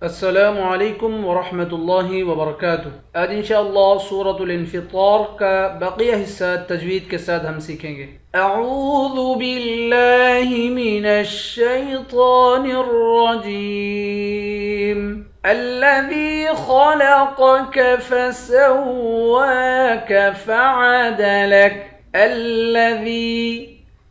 السلام علیکم ورحمۃ اللہ وبرکاتہ۔ آج انشاءاللہ سورۃ الانفطار کا بقیہ حصہ تجوید کے ساتھ ہم سیکھیں گے۔ اعوذ باللہ من الشیطان الرجیم۔ الذی خلقک فسواک فعدلک۔ الذی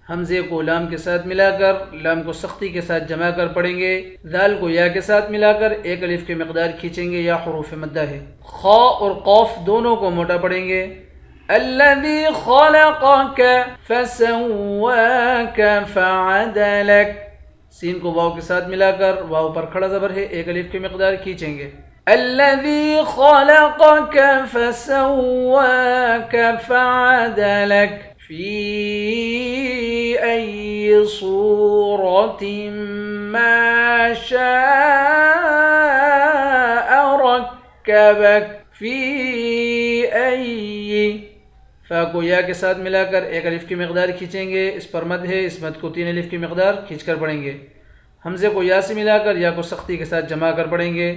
حمزے کو لام کے ساتھ ملا کر لام کو سختی کے ساتھ جمع کر پڑھیں گے، دال کو یا کے ساتھ ملا کر ایک الف کی مقدار کھینچیں گے، یا حروف مدہ ہے۔ خا اور قاف دونوں کو موٹا پڑھیں گے۔ الذی خلقک فسواک فعدلک، سین کو واو کے ساتھ ملا کر واو پر کھڑا زبر ہے، ایک الف کی مقدار کھینچیں گے۔ الذی خلقک فسواک فعدلک فی ای صورت ما شاء رکبک۔ فی ای، فا کو یا کے ساتھ ملا کر ایک الف کی مقدار کھینچیں گے، اس پر مد ہے، اس مد کو تین الف کی مقدار کھینچ کر پڑھیں گے۔ حمزے کو یا سے ملا کر یا کو سختی کے ساتھ جمع کر پڑھیں گے۔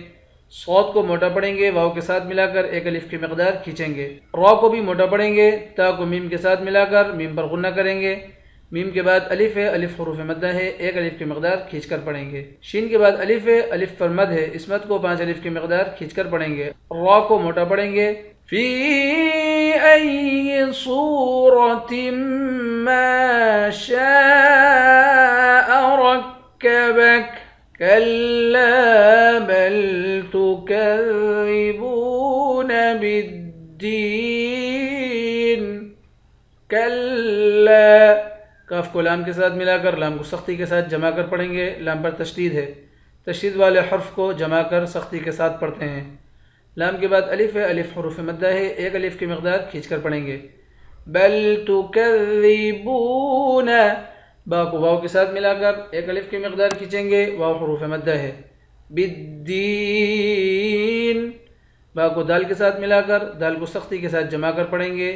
صاد کو موٹا پڑھیں گے، واو کے ساتھ ملا کر ایک الف کی مقدار کھینچیں گے۔ را کو بھی موٹا پڑھیں گے، تا کو میم کے ساتھ ملا کر میم پر غنہ کریں گے۔ میم کے بعد الف ہے، الف حروف مدہ ہے، ایک الف کی مقدار کھینچ کر پڑھیں گے۔ شین کے بعد الف ہے، الف پر مد ہے، اس مد کو پانچ الف کی مقدار کھینچ کر پڑھیں گے۔ را کو موٹا پڑھیں گے۔ فی ای صورت ما شاء رکبک کلا بل تکذبون بالدین۔ کلا، کاف کو لام کے ساتھ ملا کر لام کو سختی کے ساتھ جمع کر پڑھیں گے، لام پر تشدید ہے، تشدید والے حرف کو جمع کر سختی کے ساتھ پڑھتے ہیں۔ لام کے بعد الف ہے، الف حروف مدہ ہے، ایک الف کی مقدار کھینچ کر پڑھیں گے۔ بل تکذبون، با کو واو کے ساتھ ملا کر ایک الف کی مقدار کھینچیں گے، واو حروف مدہ ہے۔ بالدین، با کو دال کے ساتھ ملا کر دال کو سختی کے ساتھ جمع کر پڑھیں گے،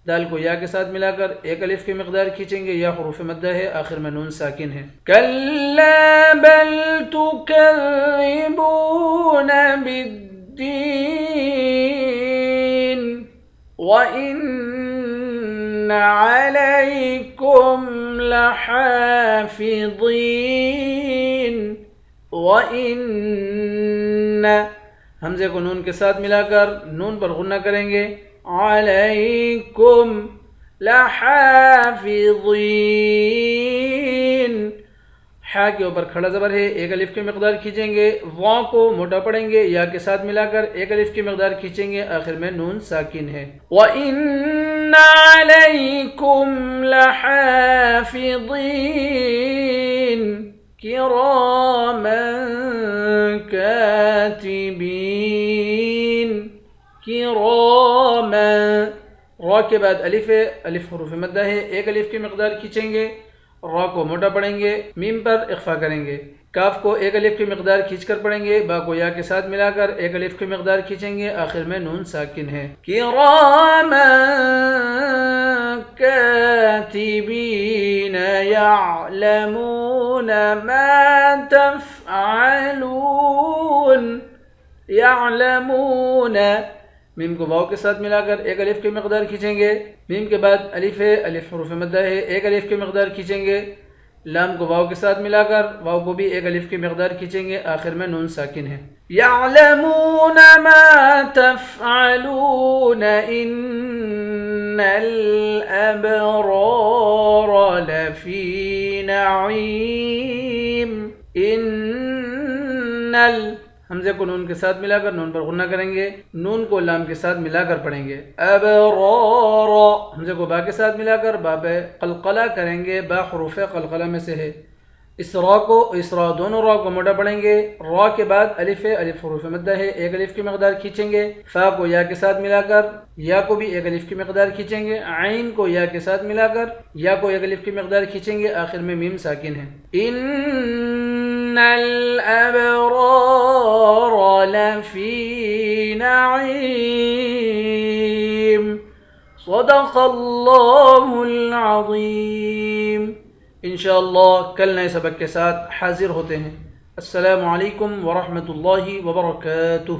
دال کو یا کے ساتھ ملا کر ایک الف کی مقدار کھینچیں گے، یا حروف مدہ ہے، آخر میں نون ساکن ہے۔ کلا بل تکذبون بالدین وَإِنَّ عَلَيْكُمْ لَحَافِظِينَ۔ وَإِنَّ، حمزے کو نون کے ساتھ ملا کر نون پر غنہ کریں گے، عَلَيْكُمْ لَحَافِظِينَ، حا کے اوپر کھڑا زبر ہے، ایک الف کی مقدار کھینچیں گے، وا کو موٹا پڑھیں گے، یا کے ساتھ ملا کر ایک الف کی مقدار کھینچیں گے، آخر میں نون ساکن ہے۔ وَإِنَّ عَلَيْكُمْ لَحَافِظِينَ كِرَامًا كَاتِبِينَ۔ كِرَامًا، را کے بعد الف ہے، الف حروف مدہ ہے، ایک الف کی مقدار کھینچیں گے، را کو موٹا پڑھیں گے، میم پر اخفا کریں گے، کاف کو ایک الف کی مقدار کھینچ کر پڑھیں گے، با کو یا کے ساتھ ملا کر ایک الف کی مقدار کھینچیں گے، آخر میں نون ساکن ہے۔ کراما کاتبین یعلمون ما تفعلون۔ یعلمون، میم کو واو کے ساتھ ملا کر ایک الف کی مقدار کھینچیں گے، میم کے بعد الف ہے، الف حروف مدہ ہے، ایک الف کی مقدار کھینچیں گے، لام کو واو کے ساتھ ملا کر واو کو بھی ایک الف کی مقدار کھینچیں گے، آخر میں نون ساکن ہے۔ یعلمون ما تفعلون ان الابرار لفی نعیم۔ حمزے کو نون کے ساتھ ملا کر نون پر غنہ کریں گے، نون کو لام کے ساتھ ملا کر پڑھیں گے۔ ابرار، حمزے کو با کے ساتھ ملا کر با پہ قلقلہ کریں گے، با حروف قلقلہ میں سے ہے۔ اس را کو، اس را دونوں را کو موٹا پڑھیں گے، را کے بعد الف ہے، الف حروف مدہ ہے، ایک الف کی مقدار کھینچیں گے، فا کو یا کے ساتھ ملا کر یا کو بھی ایک الف کی مقدار کھینچیں گے، عین کو یا کے ساتھ ملا کر یا کو ایک الف کی مقدار کھینچیں گے، آخر میں میم ساکن ہے۔ ان الابرار لفی نعیم۔ صدق اللہ العظیم۔ انشاءاللہ کل نئے سبق کے ساتھ حاضر ہوتے ہیں۔ السلام علیکم ورحمۃ اللہ وبرکاتہ۔